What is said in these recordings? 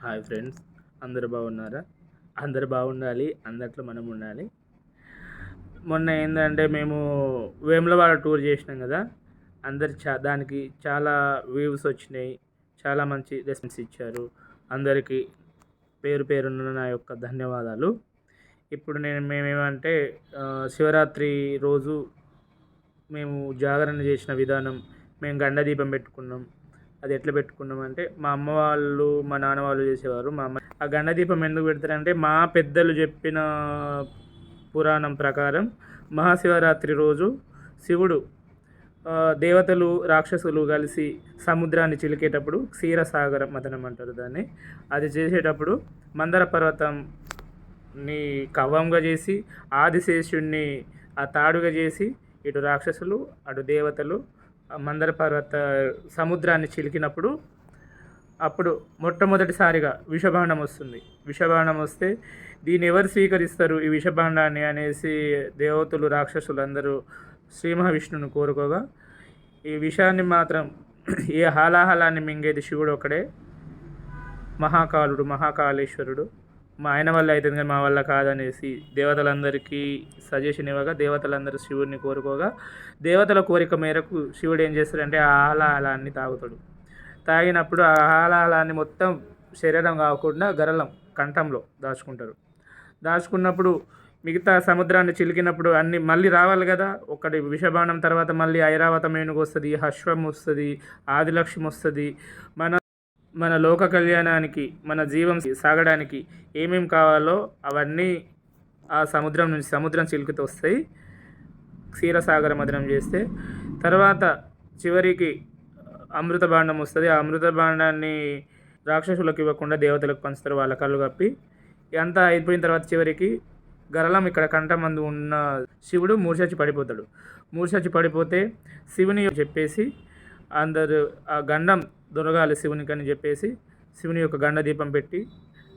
Hi friends, అందరూ బాగున్నారా? అందరూ బాగుండాలి, అందట్లో మనం ఉండాలి. మొన్న ఏందంటే మేము వేములవాడ టూర్ చేసినాం కదా. అందరు దానికి చాలా వ్యూస్ వచ్చినాయి, చాలా మంచి రెస్పాన్స్ ఇచ్చారు. అందరికీ పేరు పేరున నా యొక్క ధన్యవాదాలు. ఇప్పుడు మేమేమంటే శివరాత్రి రోజు మేము జాగరణ చేసిన విధానం, మేము గండ దీపం పెట్టుకున్నాం. అది ఎట్లా పెట్టుకున్నామంటే, మా అమ్మ వాళ్ళు మా నాన్న వాళ్ళు చేసేవారు. మా అమ్మ ఆ గండ దీపం ఎందుకు పెడతారంటే, మా పెద్దలు చెప్పిన పురాణం ప్రకారం మహాశివరాత్రి రోజు శివుడు దేవతలు రాక్షసులు కలిసి సముద్రాన్ని చిలికేటప్పుడు క్షీరసాగర మథనం అంటారు దాన్ని. అది చేసేటప్పుడు మందర పర్వతంని కవ్వంగా చేసి, ఆదిశేషుణ్ణి ఆ తాడుగా చేసి, ఇటు రాక్షసులు అటు దేవతలు మందర పర్వత సముద్రాన్ని చిలికినప్పుడు అప్పుడు మొట్టమొదటిసారిగా విషబాణం వస్తుంది. విషబాణం వస్తే దీన్ని ఎవరు స్వీకరిస్తారు ఈ విషబాణాన్ని అనేసి దేవతలు రాక్షసులు అందరూ శ్రీ మహావిష్ణువుని కోరుకోగా, ఈ విషాన్ని మాత్రం ఏ హాలాహలాన్ని మింగేది శివుడు ఒకడే, మహాకాలుడు మహాకాళేశ్వరుడు. మా ఆయన వల్ల అవుతుంది కానీ మా వల్ల కాదనేసి దేవతలందరికీ సజెషన్ ఇవ్వగా, దేవతలందరూ శివుడిని కోరుకోగా, దేవతల కోరిక మేరకు శివుడు ఏం చేస్తాడంటే ఆ హాలాహలాన్ని తాగుతాడు. తాగినప్పుడు ఆ హాలాహలాన్ని మొత్తం శరీరం కాకుండా గరళం కంఠంలో దాచుకున్నప్పుడు మిగతా సముద్రాన్ని చిలికినప్పుడు అన్ని మళ్ళీ రావాలి కదా. ఒకటి విషబాణం తర్వాత మళ్ళీ ఐరావతం ఏనుగు వస్తుంది, అశ్వం వస్తుంది, ఆదిలక్ష్మి వస్తుంది. మన లోక కళ్యాణానికి, మన జీవం సాగడానికి ఏమేమి కావాలో అవన్నీ ఆ సముద్రం నుంచి సముద్రం చిలుకుతూ వస్తాయి క్షీరసాగర మథనం చేస్తే. తర్వాత చివరికి అమృత బాండం వస్తుంది. ఆ అమృత బాండాన్ని రాక్షసులకు ఇవ్వకుండా దేవతలకు పంచుతారు వాళ్ళ కళ్ళు కప్పి. అంతా అయిపోయిన తర్వాత చివరికి గరళం ఇక్కడ కంఠమందు ఉన్న శివుడు మూర్ఛొచ్చి పడిపోతాడు. మూర్ఛొచ్చి పడిపోతే శివుని చెప్పేసి అందరు ఆ గండం దొరగాలి శివునికి అని చెప్పేసి శివుని యొక్క గండ దీపం పెట్టి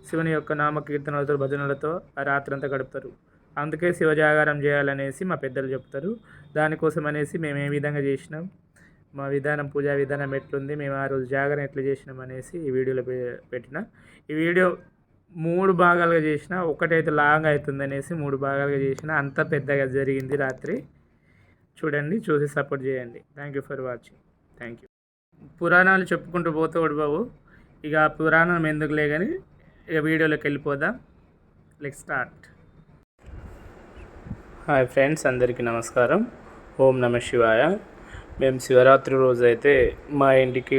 శివుని యొక్క నామకీర్తనలతో భజనలతో ఆ రాత్రంతా గడుపుతారు. అందుకే శివజాగారం చేయాలనేసి మా పెద్దలు చెప్తారు. దానికోసం అనేసి మేము ఏ విధంగా చేసినాం, మా విధానం పూజా విధానం ఎట్లుంది, మేము ఆ రోజు జాగరణ ఎట్లా చేసినాం అనేసి ఈ వీడియోలో పెట్టిన. ఈ వీడియో 3 భాగాలుగా చేసిన, ఒకటైతే లాంగ్ అవుతుంది అనేసి 3 భాగాలుగా చేసిన. అంత పెద్దగా జరిగింది రాత్రి. చూడండి, చూసి సపోర్ట్ చేయండి. Thank you for watching. Thank you. పురాణాలు చెప్పుకుంటూ పోతాడు బాబు. ఇక ఆ పురాణం ఎందుకులే కానీ ఇక వీడియోలోకి వెళ్ళిపోదాం. Let's start. హాయ్ ఫ్రెండ్స్, అందరికీ నమస్కారం. ఓం నమ శివాయ. మేము శివరాత్రి రోజు అయితే మా ఇంటికి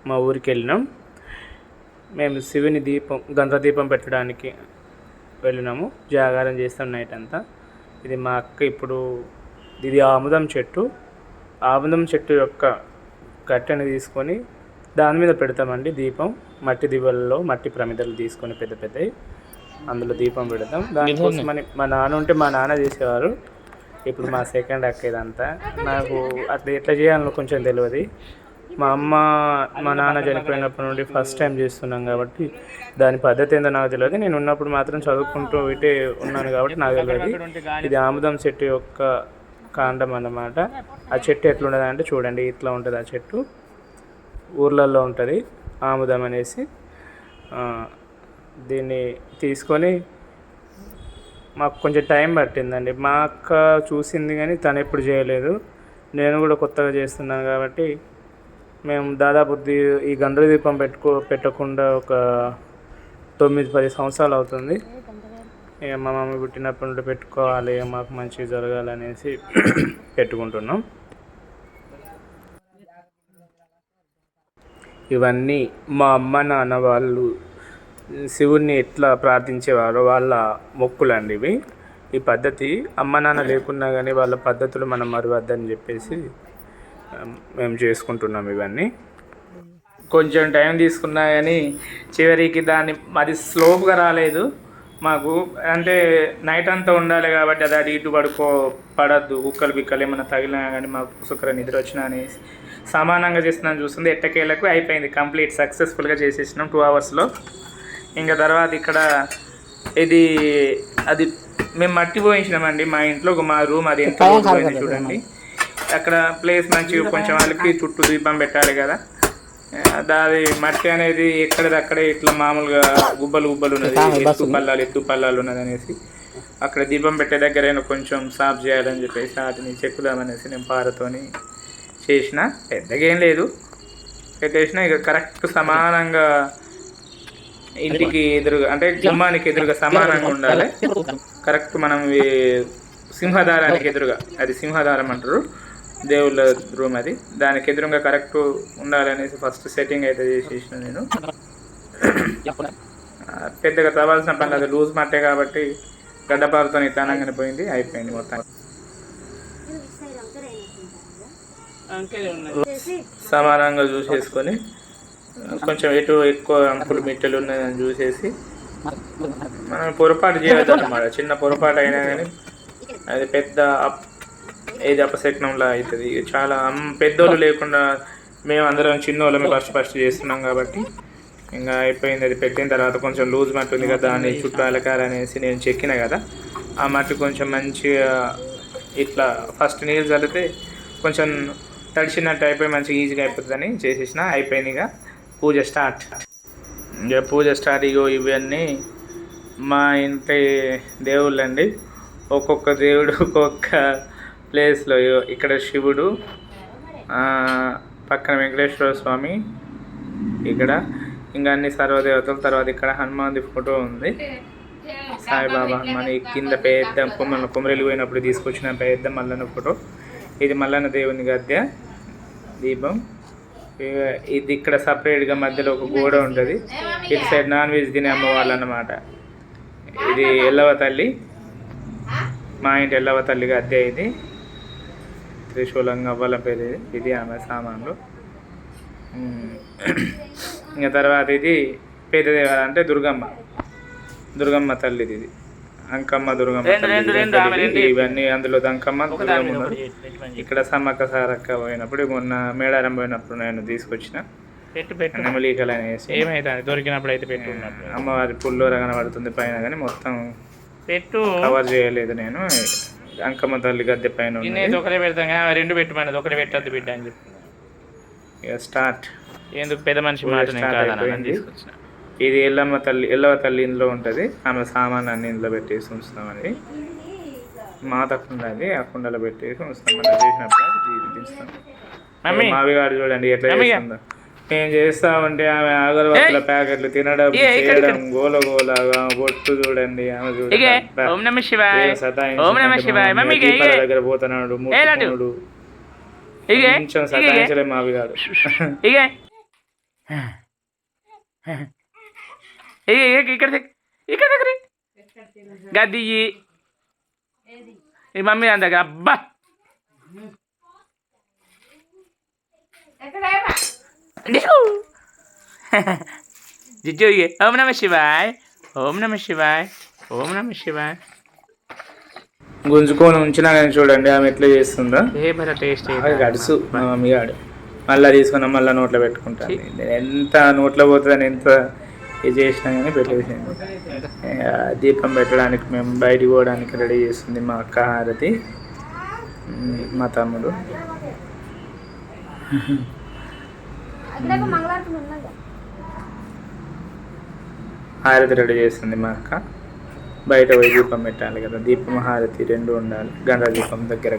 మా ఊరికి వెళ్ళినాం. మేము శివుని గంధ దీపం పెట్టడానికి వెళ్ళినాము. జాగారం చేస్తాం నైట్ అంతా. ఇది మా అక్క ఇప్పుడు ఇది ఆముదం చెట్టు. ఆముదం చెట్టు యొక్క కట్టెని తీసుకొని దాని మీద పెడతామండి దీపం. మట్టి దివ్వలలో మట్టి ప్రమిదలు తీసుకొని పెద్ద పెద్దవి అందులో దీపం పెడతాం. దానికోసమని మా నాన్న ఉంటే మా నాన్న చేసేవారు. ఇప్పుడు మా సెకండ్ అక్క ఇదంతా. నాకు అట్లా ఎట్లా చేయాలో కొంచెం తెలియదు. మా అమ్మ మా నాన్న చనిపోయినప్పటి నుండి ఫస్ట్ టైం చేస్తున్నాం కాబట్టి దాని పద్ధతి ఏందో నాకు తెలియదు. నేను ఉన్నప్పుడు మాత్రం చదువుకుంటూ ఇటే ఉన్నాను కాబట్టి నాకు తెలియదు. ఇది ఆముదం చెట్టు యొక్క కాండం అన్నమాట. ఆ చెట్టు ఎట్లుంటుంది అంటే చూడండి, ఇట్లా ఉంటుంది. ఆ చెట్టు ఊర్లలో ఉంటుంది ఆముదం అనేసి. దీన్ని తీసుకొని మాకు కొంచెం టైం పట్టిందండి. మా అక్క చూసింది కానీ తను ఎప్పుడు చేయలేదు. నేను కూడా కొత్తగా చేస్తున్నాను కాబట్టి మేము దాదాపు ఈ గంధ దీపం పెట్టకుండా ఒక 9-10 సంవత్సరాలు అవుతుంది. ఇక మా మమ్మీ పుట్టినప్పటి నుండి పెట్టుకోవాలి, మాకు మంచిగా జరగాలనేసి పెట్టుకుంటున్నాం. ఇవన్నీ మా అమ్మ నాన్న వాళ్ళు శివుణ్ణి ఎట్లా ప్రార్థించేవారో వాళ్ళ మొక్కులండి ఇవి. ఈ పద్ధతి అమ్మ నాన్న లేకున్నా కానీ వాళ్ళ పద్ధతులు మనం మరవద్దని చెప్పేసి మేము చేసుకుంటున్నాం. ఇవన్నీ కొంచెం టైం తీసుకున్నా కానీ చివరికి అది స్లోప్గా రాలేదు మాకు. అంటే నైట్ అంతా ఉండాలి కాబట్టి అది అటు ఇటు పడద్దు, ఉక్కలు బిక్కలు ఏమైనా తగిలినా కానీ మాకు శుక్ర నిద్ర వచ్చినా అనేసి సమానంగా చేస్తున్నాను. చూస్తుంది ఎట్టకేలకు అయిపోయింది. కంప్లీట్ సక్సెస్ఫుల్గా చేసేసినాం 2 అవర్స్లో. ఇంకా తర్వాత ఇక్కడ అది మేము మట్టి పోయించినామండి మా ఇంట్లో. మా రూమ్ అది ఎంత పోయింది చూడండి. అక్కడ ప్లేస్ మంచిగా కొంచెం వాళ్ళకి చుట్టూ దీపం పెట్టాలి కదా. దాది మట్టి అనేది ఎక్కడిదక్కడే ఇట్లా మామూలుగా గుబ్బలు ఉన్నది, ఎత్తు పల్లాలు ఉన్నది అనేసి అక్కడ దీపం పెట్టే దగ్గరైనా కొంచెం సాఫ్ చేయాలని చెప్పేసి వాటిని చెక్కుదామనేసి నేను పారతోని చేసిన. పెద్దగా ఏం లేదు, పెట్టేసిన. ఇక కరెక్ట్ సమానంగా ఇంటికి ఎదురుగా అంటే గుమ్మానికి ఎదురుగా సమానంగా ఉండాలి. కరెక్ట్ మనం సింహదారానికి ఎదురుగా, అది సింహదారం అంటారు దేవుళ్ళ రూమ్, అది దానికి ఎదురుగా కరెక్ట్ ఉండాలనేసి ఫస్ట్ సెట్టింగ్ అయితే చేసేసిన నేను. పెద్దగా తవ్వాల్సిన పని అది లూజ్ మట్టే కాబట్టి గడ్డపారుతో ఇట్లానంగానే పోయింది, అయిపోయింది మొత్తం. సమానంగా చూసేసుకొని కొంచెం ఎటు ఎక్కువ అంకులు మిట్టెలు ఉన్నాయని చూసేసి మనం పొరపాటు చేయొద్దు అన్నమాట. చిన్న పొరపాటు అయినా కానీ అది పెద్ద ఏది అపశకునంలా అవుతుంది. చాలా పెద్దోళ్ళు లేకుండా మేము అందరం చిన్నోళ్ళమే ఫస్ట్ చేస్తున్నాం కాబట్టి ఇంకా అయిపోయింది. అది పెట్టిన తర్వాత కొంచెం లూజ్ మట్టి ఉంది కదా, దాన్ని చుట్టూ అలకాలనేసి నేను చెక్కిన కదా, ఆ మట్టి కొంచెం మంచిగా ఇట్లా ఫస్ట్ నీళ్ళు చల్లితే కొంచెం తడిచినట్టు అయిపోయి మంచిగా ఈజీగా అయిపోతుందని చేసేసిన. అయిపోయింది. ఇక పూజ స్టార్ట్. ఇవన్నీ మా ఇంటి దేవుళ్ళు అండి. ఒక్కొక్క దేవుడు ఒక్కొక్క ప్లేస్లో. ఇక్కడ శివుడు, పక్కన వెంకటేశ్వర స్వామి, ఇక్కడ ఇంకా అన్ని సర్వదేవతలు. తర్వాత ఇక్కడ హనుమాన్ది ఫోటో ఉంది, సాయిబాబా హనుమాన్. కింద పెద్ద కొమ్మరెలు పోయినప్పుడు తీసుకొచ్చిన పెద్ద మల్లన్న ఫోటో. ఇది మల్లన్న దేవుని గద్దె దీపం. ఇది ఇక్కడ సపరేట్గా మధ్యలో ఒక గోడ ఉంటుంది. ఇటు సైడ్ నాన్ వెజ్ తినే అమ్మవాళ్ళు అన్నమాట. ఇది ఎల్లవ తల్లి, మా ఇంటి ఎల్లవ తల్లి గద్దె. ఇది త్రిశూలంగా అవ్వాల పేరు. ఇది ఆమె సామాన్లు. ఇంకా తర్వాత ఇది పెద్ద దేవత అంటే దుర్గమ్మ తల్లిది. ఇది అంకమ్మ దుర్గమ్మ తల్లి. ఇవన్నీ అందులో అంకమ్మ దుర్గమ్మ ఉన్నారు. ఇక్కడ సమ్మక్క సారక్క పోయినప్పుడు, మొన్న మేడారం పోయినప్పుడు నేను తీసుకొచ్చిన నెమలీకలు అనేసి ఏమైతే దొరికినప్పుడు అయితే పెట్టు. అమ్మవారి పుల్లోర కనబడుతుంది పైన, కానీ మొత్తం పెట్టు కవర్ చేయలేదు నేను. అంకమ్మ తల్లి గద్దె పైన ఒకటే పెడతాం కానీ రెండు పెట్టమన్నది, ఒకటి పెట్టద్దు బిడ్డ అని చెప్పి ఇక స్టార్ట్. ఎందుకు పెద్ద మనిషి మాట తీసుకొచ్చిన. ఇది ఎల్లవ తల్లి ఇందులో ఉంటుంది. ఆమె సామాన్ అన్ని ఇందులో పెట్టేసి ఉంచుతామండి. మాత కుండ, అది ఆ కుండలో పెట్టేసి ఉంచుతాం. మనం చేసినప్పుడు దించుతాం. మావిగాడు చూడండి ఎట్లా చేస్తుందో. నేను చేస్తా ఉంటే ఆమె అగరబత్తుల ప్యాకెట్లు తినడం చేయడం గోలగా బొట్టు చూడండి. ఆమె చూడండి దగ్గర పోతున్నాడు, ముట్టుకున్నాడు. కొంచెం సతాయించలే మావిగాడు. ఇక్కడ గద్ది ఈ మమ్మీ దాని దగ్గర. అబ్బా జిజ్జు ఓం నమ శివాయ్, ఓం నమ శివాయ్, ఓం నమ శివాయ్. గుంజుకొని ఉంచినా కానీ చూడండి ఆమె ఎట్లా చేస్తుందో. టేస్ట్ గడుసు మా మమ్మీ గాడు. మళ్ళీ తీసుకున్నా, మళ్ళీ నోట్లో పెట్టుకుంటాను. నేను ఎంత నోట్లో పోతుందని ఎంత ఇది చేసినా కానీ పెట్టేసింది. దీపం పెట్టడానికి మేము బయటికి పోవడానికి రెడీ చేస్తుంది మా అక్క హారతి, మా తమ్ముడు. హారతి రెడీ చేస్తుంది మా అక్క. బయట పోయి దీపం పెట్టాలి కదా, దీపం హారతి రెండు ఉండాలి. గండ దీపం దగ్గర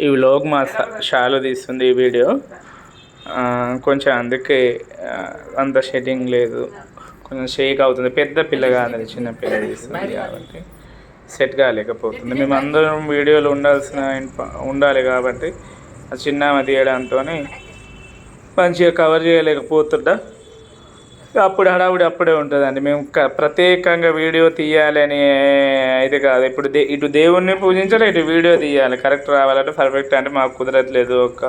ఈ వ్లాగ్ మా షాలో తీస్తుంది ఈ వీడియో. కొంచెం అందుకే అంత షెడ్డింగ్ లేదు, కొంచెం షేక్ అవుతుంది. పెద్ద పిల్ల కాదు, చిన్న పిల్ల తీస్తుంది కాబట్టి సెట్ కాలేకపోతుంది. మేము అందరం వీడియోలో ఉండాలి కాబట్టి ఆ చిన్న తీయడంతో మంచిగా కవర్ చేయలేకపోతుంటా. అప్పుడు హడావుడి అప్పుడే ఉంటుందండి. మేము ప్రత్యేకంగా వీడియో తీయాలని అయితే కాదు. ఇప్పుడు ఇటు దేవుణ్ణి పూజించాలి, ఇటు వీడియో తీయాలి. కరెక్ట్ రావాలంటే పర్ఫెక్ట్ అంటే మాకు కుదరట్లేదు. ఒక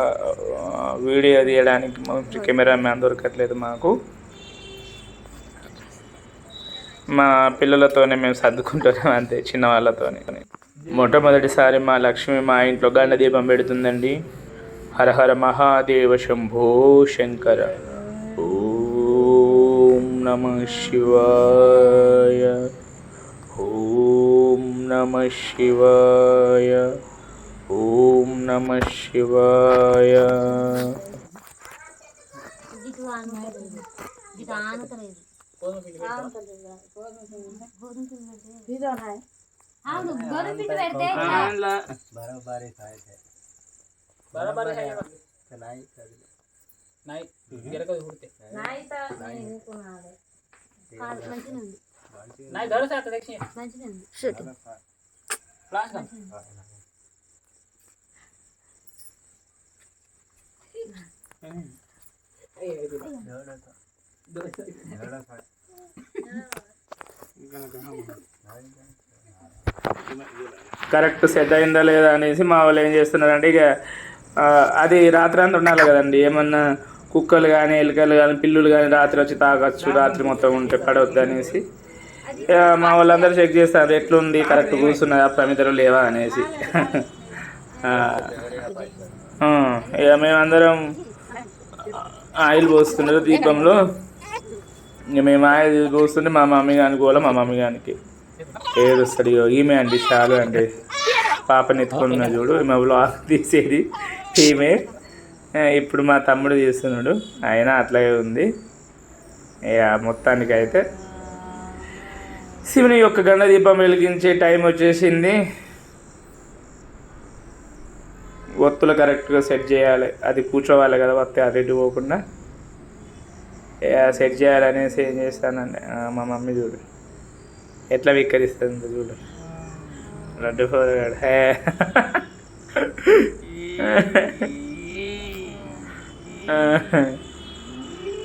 వీడియో తీయడానికి కెమెరామ్యాన్ దొరకట్లేదు మాకు. మా పిల్లలతోనే మేము సర్దుకుంటున్నాం అంతే, చిన్న వాళ్ళతోనే. మొట్టమొదటిసారి మా లక్ష్మి మా ఇంట్లో గండ దీపం పెడుతుందండి. హర హర మహాదేవ శంభో శంకర. ఓం నమ శివాయ, ఓం నమః శివాయ. ఓం నమః శివాయ. కరెక్ట్ సెట్ అయిందా లేదా అనేసి మా వాళ్ళు ఏం చేస్తున్నారంటే ఇక అది రాత్రి అంతా ఉండాలి కదండి. ఏమన్నా కుక్కలు కానీ ఎలుకలు కానీ పిల్లులు కానీ రాత్రి వచ్చి తాగొచ్చు, రాత్రి మొత్తం ఉంటే పడవద్దు అనేసి మా వాళ్ళందరూ చెక్ చేస్తారు ఎట్లుంది కరెక్ట్ కూర్చున్నదా ప్రమిదలు లేవా అనేసి. ఇక మేమందరం ఆయిల్ పోస్తున్నారు దీపంలో. ఇక మేము ఆయిల్ పోస్తుంటే మా మమ్మీ గానికి పోలే, మా మమ్మీ గానికి ఏడుస్తాడు. ఈమె అండి చాలు అండి పాపని ఎత్తుకున్న చూడు, ఈమె వ్లాగ్ తీసేది ఈమె. ఇప్పుడు మా తమ్ముడు చేస్తున్నాడు, అయినా అట్లాగే ఉంది. ఇక మొత్తానికి అయితే శివుని యొక్క గండ దీపం వెలిగించే టైం వచ్చేసింది. ఒత్తులు కరెక్ట్గా సెట్ చేయాలి, అది కూర్చోవాలి కదా వత్తి అటు ఇటు పోకుండా సెట్ చేయాలనేసి ఏం చేస్తానండి. మా మమ్మీ చూడు ఎట్లా విక్కరిస్తుంది చూడు, లడ్డు ఫోరగాడు.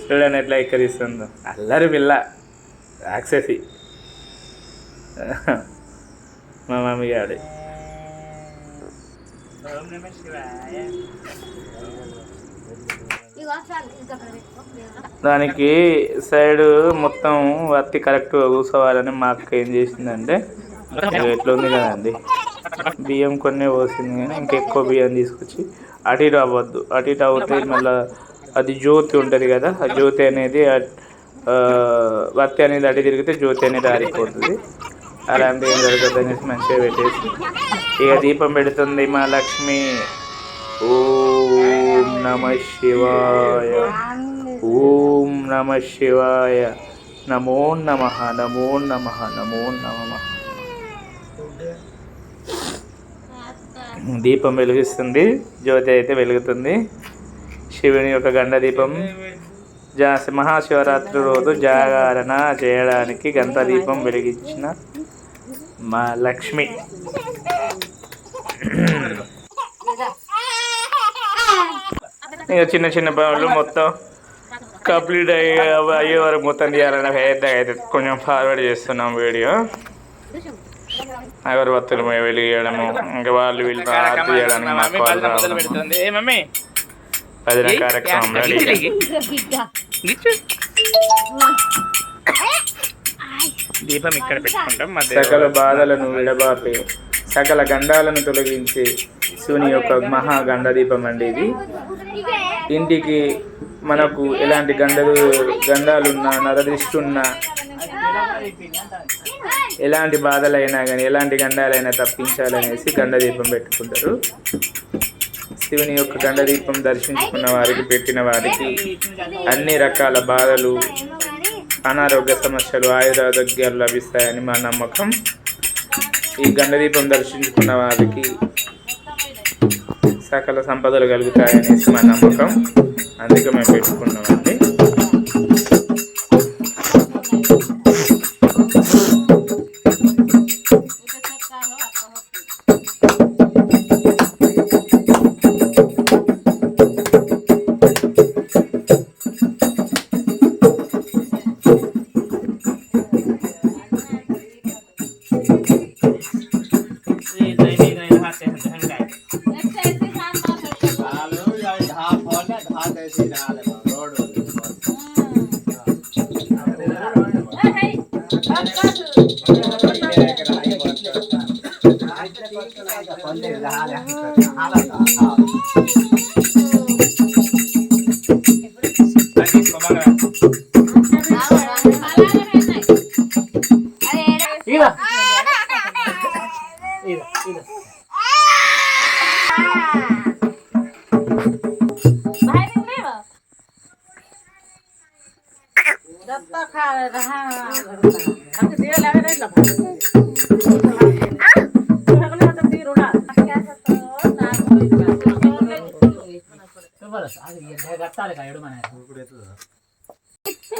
చూడండి ఎట్లా విక్కరిస్తుందో, అల్లరి పిల్ల రాక్షసి మా మమ్మీ గాడి. దానికి సైడ్ మొత్తం వత్తి కరెక్ట్గా కూర్చోవాలని మా అక్క ఏం చేసిందంటే, ఎట్లా ఉంది కదండి బియ్యం కొన్ని పోసింది కానీ ఇంకెక్కువ బియ్యం తీసుకొచ్చి అటు ఇటు అవ్వద్దు. అటు ఇటు అవుతే మళ్ళీ అది జ్యోతి ఉంటుంది కదా, ఆ జ్యోతి అనేది వత్తి అనేది అటు తిరిగితే జ్యోతి అనేది ఆరిపోతుంది. అలాంటి ఏం జరగదు అనేసి మంచిగా పెట్టేసి ఇక దీపం పెడుతుంది మా లక్ష్మి. ఓం నమః శివాయ. ఓం నమః శివాయ. నమో నమః నమో నమః నమో నమః. దీపం వెలిగిస్తుంది, జ్యోతి అయితే వెలుగుతుంది. శివుని యొక్క గండ దీపం మహాశివరాత్రి రోజు జాగరణ చేయడానికి గంట దీపం వెలిగించిన మా లక్ష్మి. ఇక చిన్న చిన్న పనులు మొత్తం కంప్లీట్ అయ్యే వరకు మొత్తం తీయాలని పెద్దగా అయితే కొంచెం ఫార్వర్డ్ చేస్తున్నాం వీడియో. అగరబత్తులు వెలిగేయడము, ఇంకా వాళ్ళు వీళ్ళు ఆర్తి చేయడానికి మాకు భజన కార్యక్రమం దీపం ఇక్కడ పెట్టుకుంటాం. సకల బాధలను విడబాపే సకల గండాలను తొలగించే శివుని యొక్క మహా గండ దీపం అండి ఇది. ఇంటికి మనకు ఎలాంటి గండాలున్నా నరదృష్టి ఉన్నా ఎలాంటి బాధలైనా కానీ ఎలాంటి గండాలైనా తప్పించాలనేసి గండ దీపం పెట్టుకుంటారు. శివుని యొక్క గండ దీపం దర్శించుకున్న వారికి, పెట్టిన వారికి అన్ని రకాల బాధలు, అనారోగ్య సమస్యలు, ఆయురారోగ్యాలు లభిస్తాయని మా నమ్మకం. ఈ గండ దీపం దర్శించుకున్న వారికి సకల సంపదలు కలుగుతాయనేసి మా నమ్మకం. అందుకే మేము పెట్టుకున్నామండి.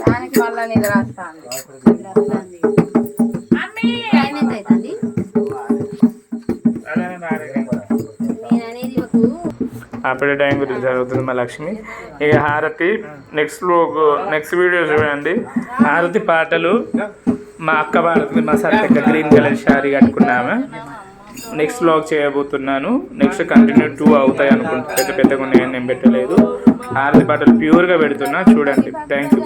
దానికి మళ్ళా నిద్ర వస్తుంది. అప్పుడే టైం గురించి జరుగుతుంది మా లక్ష్మి. ఇక హారతి నెక్స్ట్ వీడియో చూడండి. హారతి పాటలు మా అక్క భారతి మా సత్యక్క గ్రీన్ కలర్ శారీ కట్టుకున్నాము. నెక్స్ట్ వ్లాగ్ చేయబోతున్నాను. నెక్స్ట్ కంటిన్యూ 2 అవుతాయి అనుకుంటా. పెద్దగా నేను పెట్టలేదు. హారతి పాటలు ప్యూర్గా పెడుతున్నా చూడండి. Thank you.